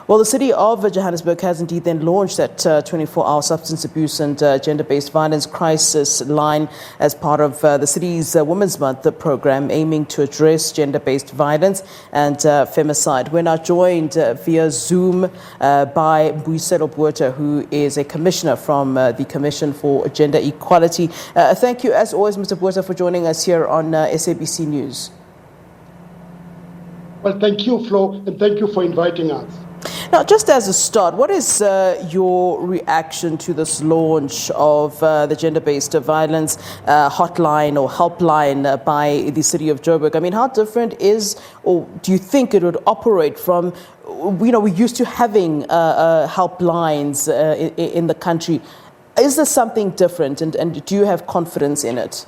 Well, the city of Johannesburg has indeed then launched that 24-hour substance abuse and gender-based violence crisis line as part of the city's Women's Month program, aiming to address gender-based violence and femicide. We're now joined via Zoom by Mbuyiselo Botha, who is a commissioner from the Commission for Gender Equality. Thank you, as always, Mr. Botha, for joining us here on SABC News. Well, thank you, Flo, and thank you for inviting us. Now, just as a start, what is your reaction to this launch of the gender-based violence hotline or helpline by the city of Joburg? I mean, how different is, or do you think it would operate from, we're used to having helplines in the country. Is there something different, and do you have confidence in it?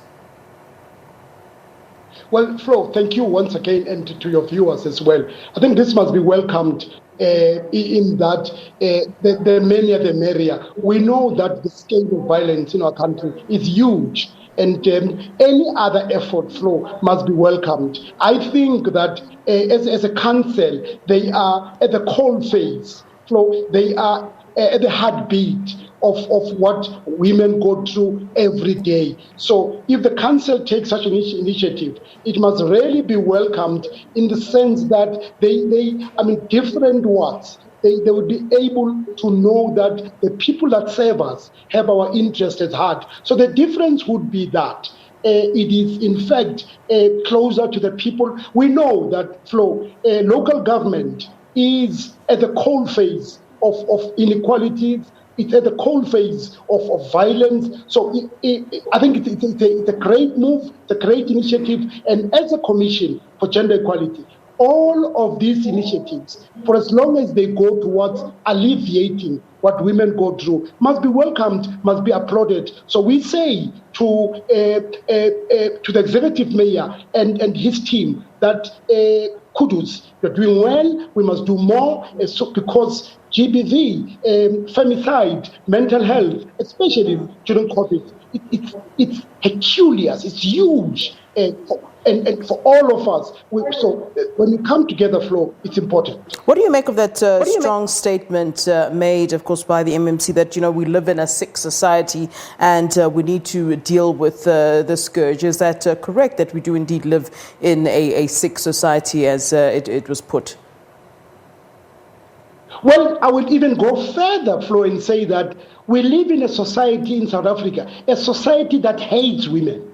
Well, Flo, thank you once again, and to your viewers as well. I think this must be welcomed in that the merrier the merrier. We know that the scale of violence in our country is huge, and any other effort, Flo, must be welcomed. I think that as a council, they are at the cold phase, Flo. They are at the heartbeat of what women go through every day. So if the council takes such an initiative, it must really be welcomed in the sense that different words, they would be able to know that the people that serve us have our interests at heart. So the difference would be that it is, in fact, closer to the people. We know that, Flo, local government is at the cold phase of inequalities. It's at the cold phase of violence. So I think it's a great move, it's a great initiative. And as a Commission for Gender Equality, all of these initiatives, for as long as they go towards alleviating what women go through, must be welcomed, must be applauded. So we say to the executive mayor and his team that kudos, you're doing well, we must do more, because GBV, femicide, mental health, especially during COVID, it's Herculean, it's huge, and for all of us. So when we come together, Flo, it's important. What do you make of that strong statement made, of course, by the MMC that, we live in a sick society and we need to deal with the scourge? Is that correct, that we do indeed live in a sick society, as it was put? Well, I would even go further, Flo, and say that we live in a society in South Africa, a society that hates women.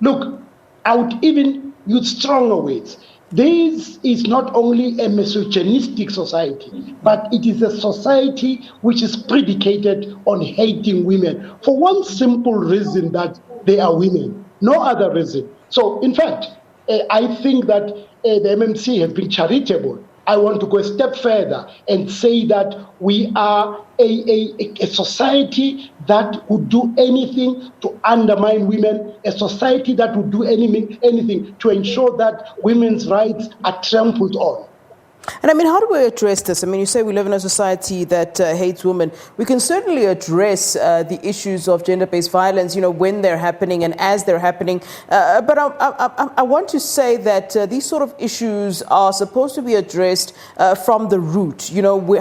Look, I would even use stronger words. This is not only a misogynistic society, but it is a society which is predicated on hating women for one simple reason, that they are women, no other reason. So, in fact, I think that the MMC has been charitable. I want to go a step further and say that we are a society that would do anything to undermine women, a society that would do anything to ensure that women's rights are trampled on. And I mean, how do we address this? I mean, you say we live in a society that hates women. We can certainly address the issues of gender-based violence, when they're happening and as they're happening. But I want to say that these sort of issues are supposed to be addressed from the root.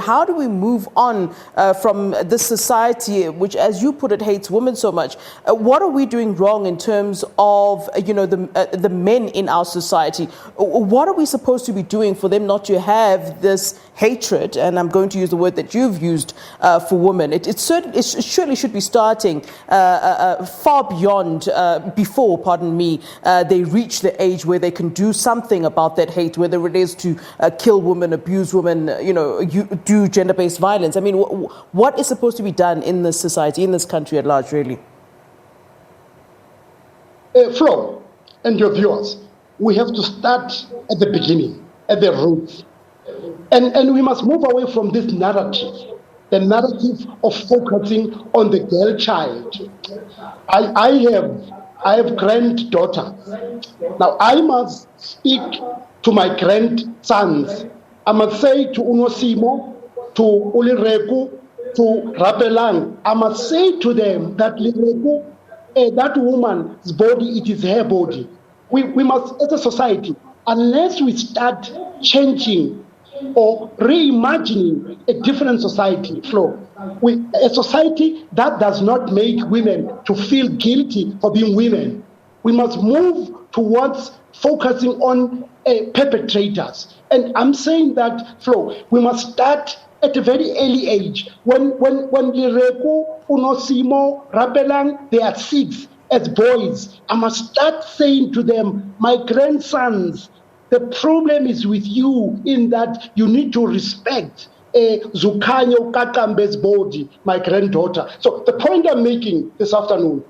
How do we move on from this society, which, as you put it, hates women so much? What are we doing wrong in terms of, the men in our society? What are we supposed to be doing for them not to have this hatred, and I'm going to use the word that you've used for women? It surely should be starting far beyond, before they reach the age where they can do something about that hate, whether it is to kill women, abuse women, do gender-based violence. I mean, what is supposed to be done in this society, in this country at large, really? Flo, and your viewers, we have to start at the beginning, at the roots. And we must move away from this narrative, the narrative of focusing on the girl child. I have granddaughters. Now I must speak to my grandsons. I must say to Unosimo, to Ulireku, to Rapelang, I must say to them that Lireku, that woman's body, it is her body. We must, as a society, unless we start changing or reimagining a different society, Flo. A society that does not make women to feel guilty for being women. We must move towards focusing on perpetrators. And I'm saying that, Flo, we must start at a very early age. When Lireku, Unosimo, Rapelang, they are 6 as boys, I must start saying to them, my grandsons, the problem is with you in that you need to respect Zukanyo Kakambe's body, my granddaughter. So the point I'm making this afternoon,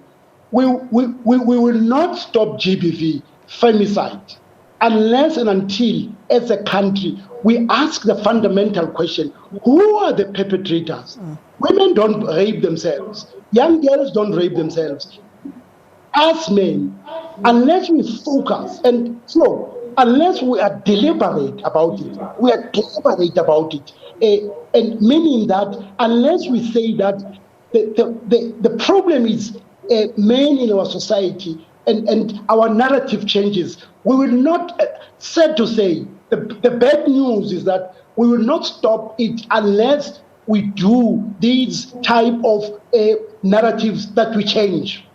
we will not stop GBV, femicide, unless and until, as a country, we ask the fundamental question, who are the perpetrators? Women don't rape themselves. Young girls don't rape themselves. As men, unless we focus, and so unless we are deliberate about it, and meaning that unless we say that the problem is men in our society and our narrative changes, we will not, sad to say, the bad news is that we will not stop it unless we do these type of narratives that we change.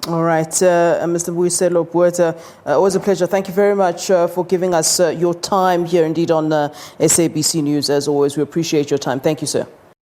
All right, Mr. Mbuyiselo Botha, always a pleasure. Thank you very much for giving us your time here indeed on SABC News. As always, we appreciate your time. Thank you, sir.